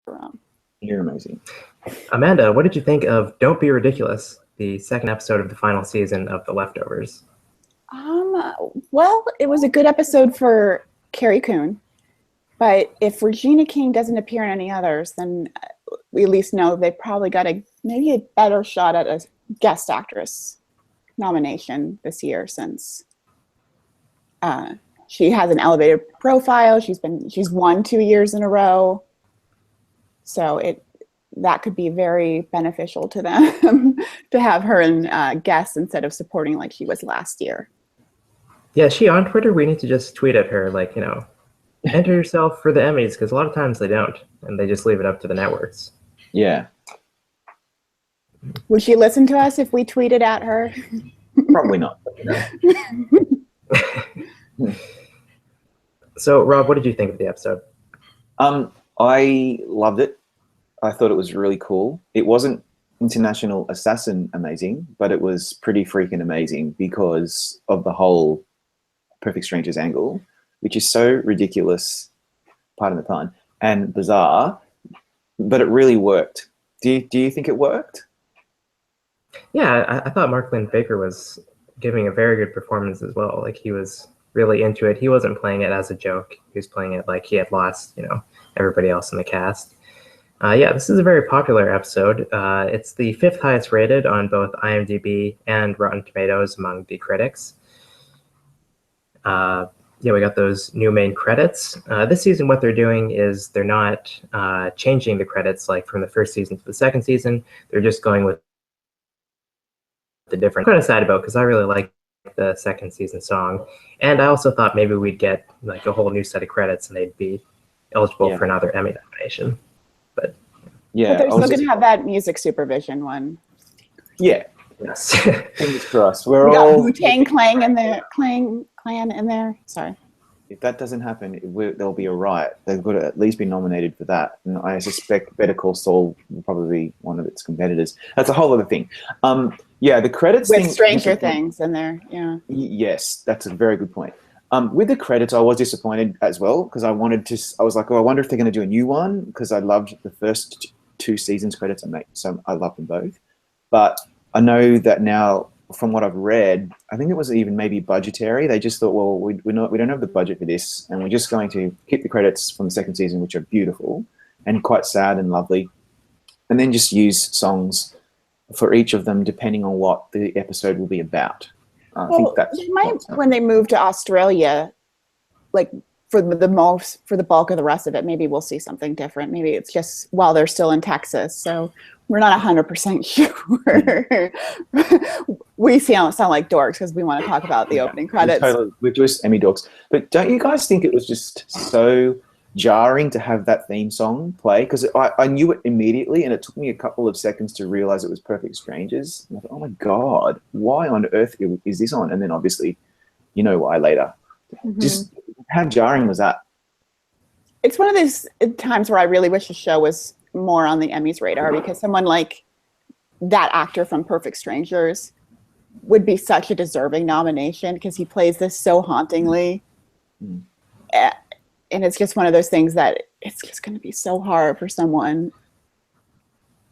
around. You're amazing. Amanda, what did you think of Don't Be Ridiculous, the second episode of the final season of The Leftovers? Well, it was a good episode for Carrie Coon, but if Regina King doesn't appear in any others, then we at least know they probably got maybe a better shot at a guest actress nomination this year, since she has an elevated profile. She's won 2 years in a row, so that could be very beneficial to them to have her in guests instead of supporting like she was last year. Yeah, is she on Twitter? We need to just tweet at her, like, enter yourself for the Emmys, because a lot of times they don't, and they just leave it up to the networks. Yeah. Would she listen to us if we tweeted at her? Probably not. So, Rob, what did you think of the episode? I loved it. I thought it was really cool. It wasn't International Assassin amazing, but it was pretty freaking amazing because of the whole Perfect Strangers angle, which is so ridiculous, pardon the pun, and bizarre, but it really worked. Do you think it worked? Yeah, I thought Mark Lynn Baker was giving a very good performance as well. Like, he was really into it. He wasn't playing it as a joke. He was playing it like he had lost, everybody else in the cast. Yeah, this is a very popular episode. It's the 5th highest rated on both IMDb and Rotten Tomatoes among the critics. Yeah, we got those new main credits. This season, what they're doing is they're not changing the credits like from the first season to the second season. They're just going with the different. I'm kind of sad about, because I really like the second season song, and I also thought maybe we'd get like a whole new set of credits and they'd be eligible for another Emmy nomination. But yeah, but they're still going to have that music supervision one. Yeah. Yes. Fingers crossed. We got wu-tang clan in there. Sorry. If that doesn't happen, there'll be a riot. They've got to at least be nominated for that. And I suspect Better Call Saul will probably be one of its competitors. That's a whole other thing. Yeah, the credits with thing, Stranger Things in there. Yeah. Yes, that's a very good point. With the credits, I was disappointed as well, because I was like, oh, I wonder if they're going to do a new one, because I loved the first 2 seasons credits, so I loved them both. But I know that now, from what I've read, I think it was even maybe budgetary. They just thought, well, we don't have the budget for this, and we're just going to keep the credits from the second season, which are beautiful and quite sad and lovely, and then just use songs for each of them depending on what the episode will be about. I think that's when they move to Australia, like for the bulk of the rest of it, maybe we'll see something different. Maybe it's just while they're still in Texas, so we're not 100% sure. We sound like dorks because we want to talk about the opening credits. We're just Emmy dorks. But don't you guys think it was just so jarring to have that theme song play? Because I knew it immediately, and it took me a couple of seconds to realize it was Perfect Strangers. And I thought, oh my God, why on earth is this on? And then obviously, you know why later. Mm-hmm. Just how jarring was that? It's one of those times where I really wish the show was more on the Emmys radar, because someone like that actor from Perfect Strangers would be such a deserving nomination, because he plays this so hauntingly. Mm. And it's just one of those things that it's just going to be so hard for someone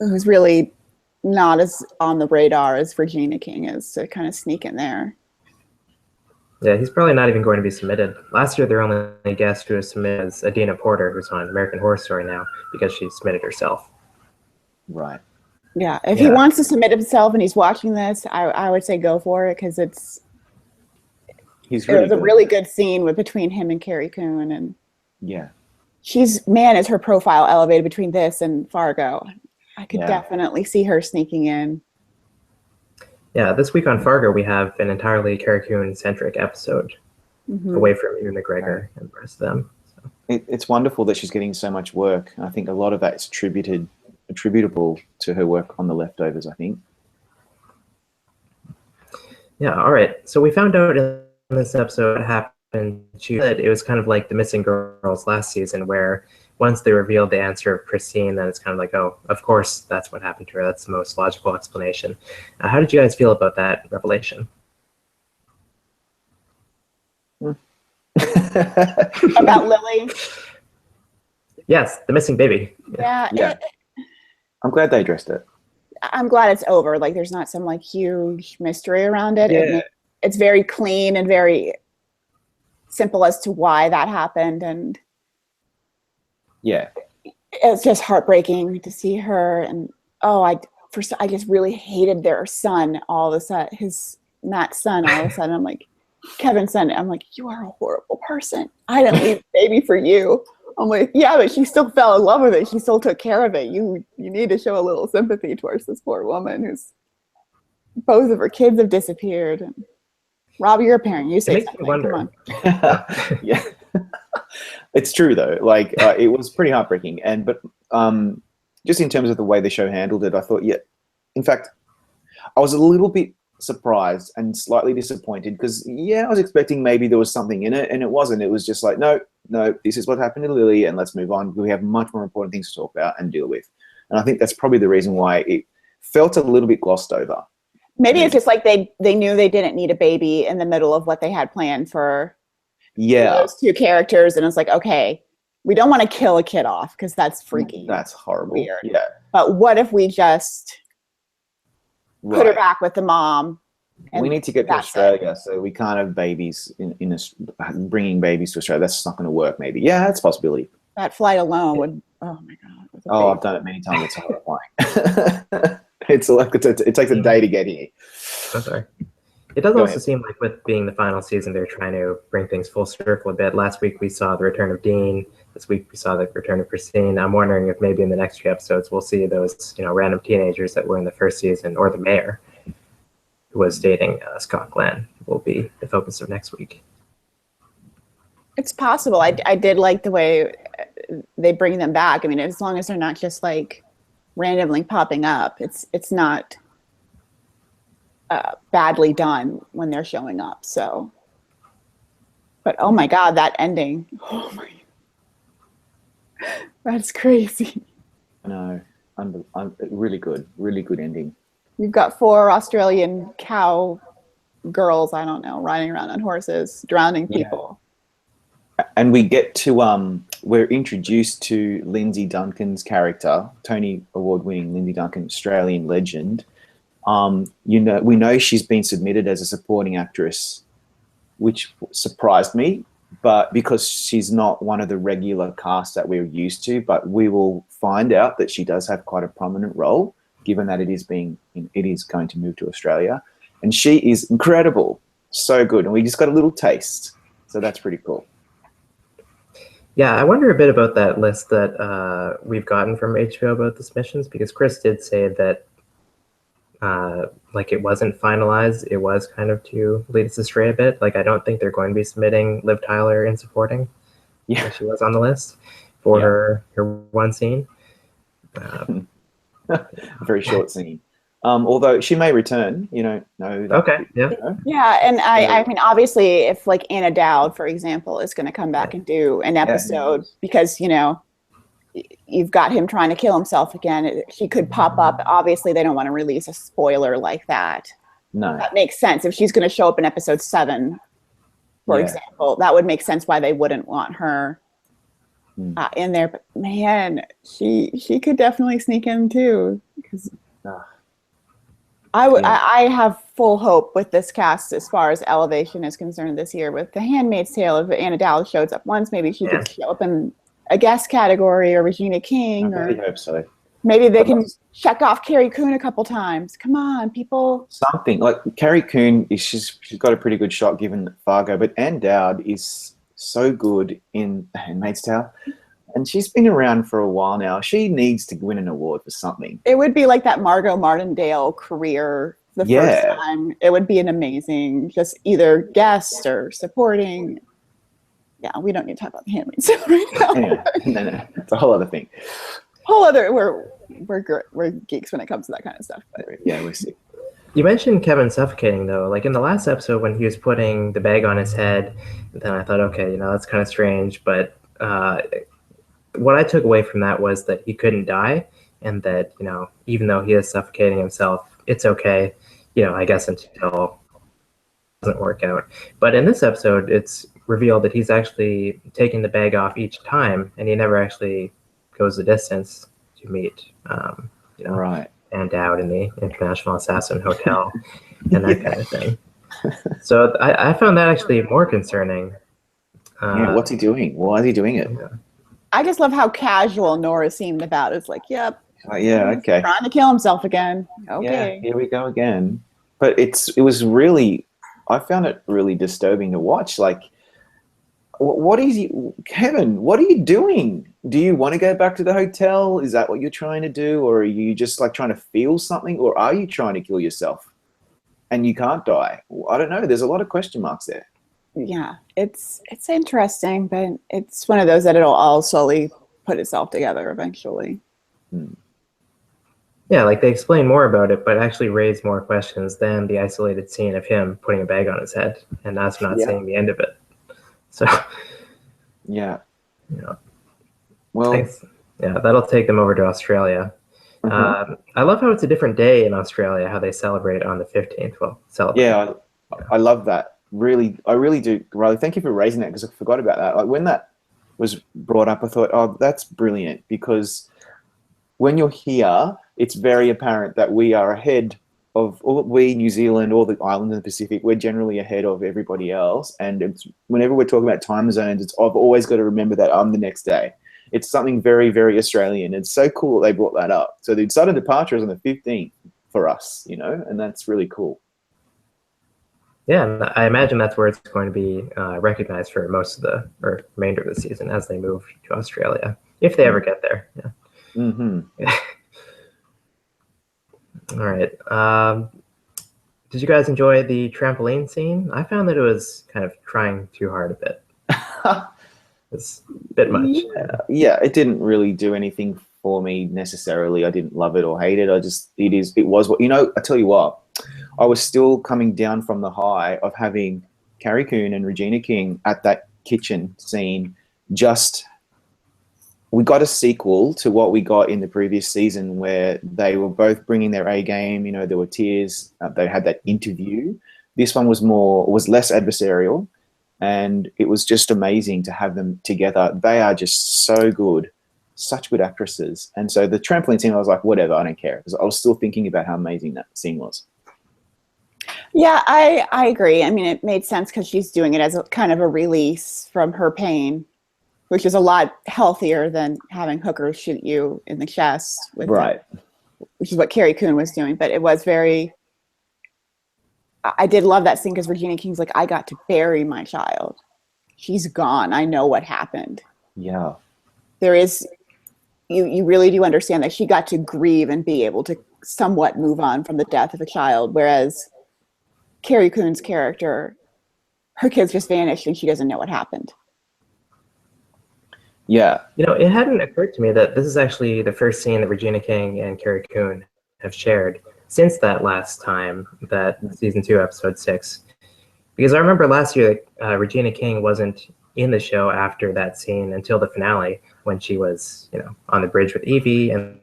who's really not as on the radar as Regina King is to kind of sneak in there. Yeah, he's probably not even going to be submitted. Last year, their only guest who was submitted was Adina Porter, who's on American Horror Story now, because she submitted herself. Right. Yeah, if he wants to submit himself and he's watching this, I would say go for it, because it was a really good scene between him and Carrie Coon, and yeah, is her profile elevated between this and Fargo. I could definitely see her sneaking in. Yeah, this week on Fargo, we have an entirely Carrie Coon-centric episode, away from Ewan McGregor and the rest of them. So. It's wonderful that she's getting so much work. I think a lot of that is attributable to her work on The Leftovers, I think. Yeah, all right. So we found out in this episode what happened to it. It was kind of like The Missing Girls last season, where once they revealed the answer of Christine, then it's kind of like, oh, of course that's what happened to her. That's the most logical explanation. How did you guys feel about that revelation? About Lily? Yes, the missing baby. Yeah, Yeah. I'm glad they addressed it. I'm glad it's over. Like, there's not some like huge mystery around it. Yeah. It's very clean and very simple as to why that happened, and Yeah. it's just heartbreaking to see her. And I just really hated their son all of a sudden. Matt's son, all of a sudden, I'm like, Kevin's son. I'm like, you are a horrible person. I didn't leave the baby for you. I'm like, yeah, but she still fell in love with it. She still took care of it. You need to show a little sympathy towards this poor woman who's both of her kids have disappeared. And Rob, you're a parent. You say makes something. me wonder. Come on. Yeah. It's true though. Like it was pretty heartbreaking, but just in terms of the way the show handled it, I thought, yeah. In fact, I was a little bit surprised and slightly disappointed because, I was expecting maybe there was something in it, and it wasn't. It was just like, no, this is what happened to Lily, and let's move on. We have much more important things to talk about and deal with. And I think that's probably the reason why it felt a little bit glossed over. Maybe it's just like they knew they didn't need a baby in the middle of what they had planned for those two characters, and it's like, okay, we don't want to kill a kid off because that's freaky. That's horrible. Weird. Yeah. But what if we just put her back with the mom? We need to get to Australia, so we can't have babies bringing babies to Australia. That's not going to work. Maybe, that's a possibility. That flight alone would. Oh my god. Oh, I've done it many times. It's horrifying. It takes a day to get here. I'm sorry. It does also seem like with being the final season, they're trying to bring things full circle a bit. Last week we saw the return of Dean. This week we saw the return of Christine. I'm wondering if maybe in the next few episodes we'll see those, random teenagers that were in the first season, or the mayor who was dating Scott Glenn will be the focus of next week. It's possible. I did like the way they bring them back. I mean, as long as they're not just like randomly popping up, it's not badly done when they're showing up. So, but oh my god, that ending! Oh my, that's crazy. I know. Really good ending. You've got 4 Australian cow girls, I don't know, riding around on horses, drowning people. And we get to we're introduced to Lindsay Duncan's character, Tony Award-winning Lindsay Duncan, Australian legend. We know she's been submitted as a supporting actress, which surprised me, but because she's not one of the regular casts that we're used to, but we will find out that she does have quite a prominent role, given that it is going to move to Australia. And she is incredible, so good. And we just got a little taste, so that's pretty cool. Yeah, I wonder a bit about that list that we've gotten from HBO about the submissions, because Chris did say that it wasn't finalized. It was kind of to lead us astray a bit. Like, I don't think they're going to be submitting Liv Tyler in supporting. Yeah, she was on the list for her one scene. Very short scene. Although she may return, no. Okay, yeah. Yeah, and I mean, obviously, if like Anna Dowd, for example, is going to come back and do an episode because, you've got him trying to kill himself again, she could pop up. Obviously, they don't want to release a spoiler like that. No. That makes sense. If she's going to show up in episode 7, for example, that would make sense why they wouldn't want her in there. But man, she could definitely sneak in too. Because I have full hope with this cast as far as Elevation is concerned this year. With The Handmaid's Tale, if Anna Dowd shows up once, maybe she could show up in a guest category, or Regina King. I really hope so. Maybe they can check off Carrie Coon a couple times. Come on, people. Something like Carrie Coon she's got a pretty good shot given Fargo, but Ann Dowd is so good in The Handmaid's Tale. And she's been around for a while now. She needs to win an award for something. It would be like that Margot Martindale career the first time. It would be an amazing, just either guest or supporting. Yeah, we don't need to talk about The Handmaid's Tale right now. No, it's a whole other thing. We're geeks when it comes to that kind of stuff. But. Yeah, we'll see. You mentioned Kevin suffocating, though. Like in the last episode when he was putting the bag on his head, then I thought, okay, that's kind of strange, but what I took away from that was that he couldn't die, and that, even though he is suffocating himself, it's okay, I guess until doesn't work out. But in this episode, it's revealed that he's actually taking the bag off each time, and he never actually goes the distance to meet, Right. and out in the International Assassin Hotel and that kind of thing. So I found that actually more concerning. Yeah, what's he doing? Why is he doing it? I just love how casual Nora seemed about it. It's like, yep. Yeah, he's okay. Trying to kill himself again. Okay. Yeah, here we go again. But it was really, I found it really disturbing to watch. Like, what is you, Kevin? What are you doing? Do you want to go back to the hotel? Is that what you're trying to do, or are you just like trying to feel something, or are you trying to kill yourself? And you can't die. I don't know. There's a lot of question marks there. Yeah, it's interesting, but it's one of those that it'll all slowly put itself together eventually. Yeah, like they explain more about it, but actually raise more questions than the isolated scene of him putting a bag on his head, and that's not saying the end of it. So, yeah. Well, that'll take them over to Australia. I love how it's a different day in Australia, how they celebrate on the 15th. Well, celebrate. Yeah, I love that. Really, I really do, Riley. Thank you for raising that, because I forgot about that. Like when that was brought up, I thought, oh, that's brilliant, because when you're here, it's very apparent that we are ahead of New Zealand, all the islands in the Pacific. We're generally ahead of everybody else. And whenever we're talking about time zones, I've always got to remember that I'm the next day. It's something very, very Australian. It's so cool that they brought that up. So the sudden departure is on the 15th for us, and that's really cool. Yeah, and I imagine that's where it's going to be recognized for most of the remainder of the season as they move to Australia, if they ever get there. Yeah. All right. Did you guys enjoy the trampoline scene? I found that it was kind of trying too hard a bit. It's a bit much. Yeah, it didn't really do anything for me necessarily. I didn't love it or hate it. It was what, I tell you what, I was still coming down from the high of having Carrie Coon and Regina King at that kitchen scene. We got a sequel to what we got in the previous season, where they were both bringing their A game. There were tears. They had that interview. This one was less adversarial, and it was just amazing to have them together. They are just so good, such good actresses. And so the trampoline scene, I was like, whatever, I don't care, because I was still thinking about how amazing that scene was. Yeah, I agree. I mean, it made sense because she's doing it as a kind of a release from her pain, which is a lot healthier than having hookers shoot you in the chest. Which is what Carrie Coon was doing. But it was I did love that scene because Regina King's like, I got to bury my child. She's gone. I know what happened. Yeah. There is, you really do understand that she got to grieve and be able to somewhat move on from the death of a child, whereas Carrie Coon's character, her kids just vanished and she doesn't know what happened. Yeah. It hadn't occurred to me that this is actually the first scene that Regina King and Carrie Coon have shared since that last time, that season 2, episode 6. Because I remember last year that Regina King wasn't in the show after that scene until the finale, when she was, on the bridge with Evie, and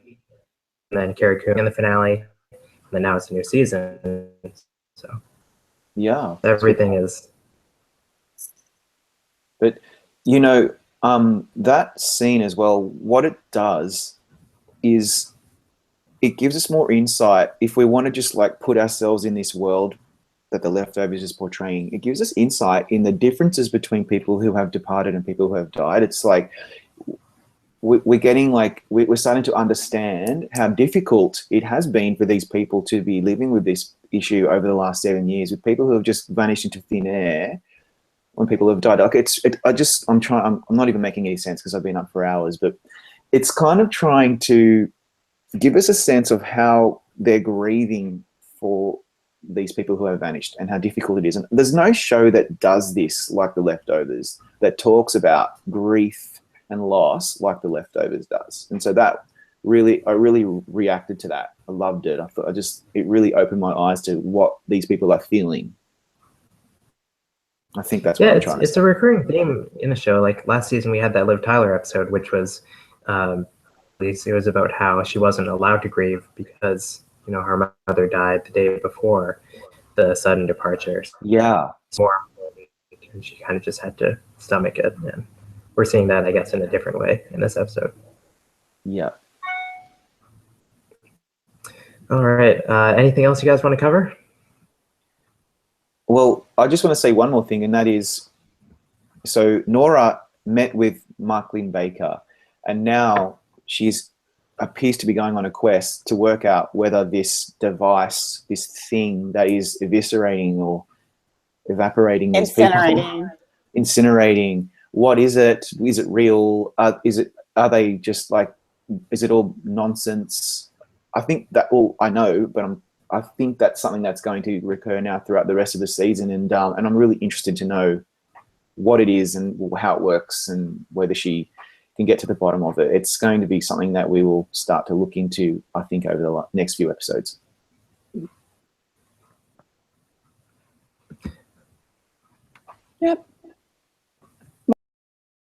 then Carrie Coon in the finale, and then now it's a new season. So yeah, everything is. But that scene as well, what it does is it gives us more insight. If we want to just like put ourselves in this world that The Leftovers is portraying, it gives us insight in the differences between people who have departed and people who have died. It's like we're getting we're starting to understand how difficult it has been for these people to be living with this issue over the last 7 years, with people who have just vanished into thin air when people have died. Like I'm not even making any sense because I've been up for hours, but it's kind of trying to give us a sense of how they're grieving for these people who have vanished and how difficult it is. And there's no show that does this like The Leftovers, that talks about grief and loss like The Leftovers does. And so I really reacted to that. I loved it. I thought it really opened my eyes to what these people are feeling. I think that's what I'm trying to say. It's a recurring theme in the show. Like last season, we had that Liv Tyler episode, which was it was about how she wasn't allowed to grieve because her mother died the day before. the sudden departure. Yeah. It's more important, and she kind of just had to stomach it. And we're seeing that, I guess, in a different way in this episode. Yeah. All right. Anything else you guys want to cover? Well, I just want to say one more thing, and that is, so Nora met with Mark Lynn Baker, and now she's appears to be going on a quest to work out whether this device, this thing that is eviscerating or evaporating these people, incinerating, what is it? Is it real? Are they just like, is it all nonsense? I think that, well, I know, but I think that's something that's going to recur now throughout the rest of the season, and I'm really interested to know what it is and how it works and whether she can get to the bottom of it. It's going to be something that we will start to look into, I think, over the next few episodes. Yep.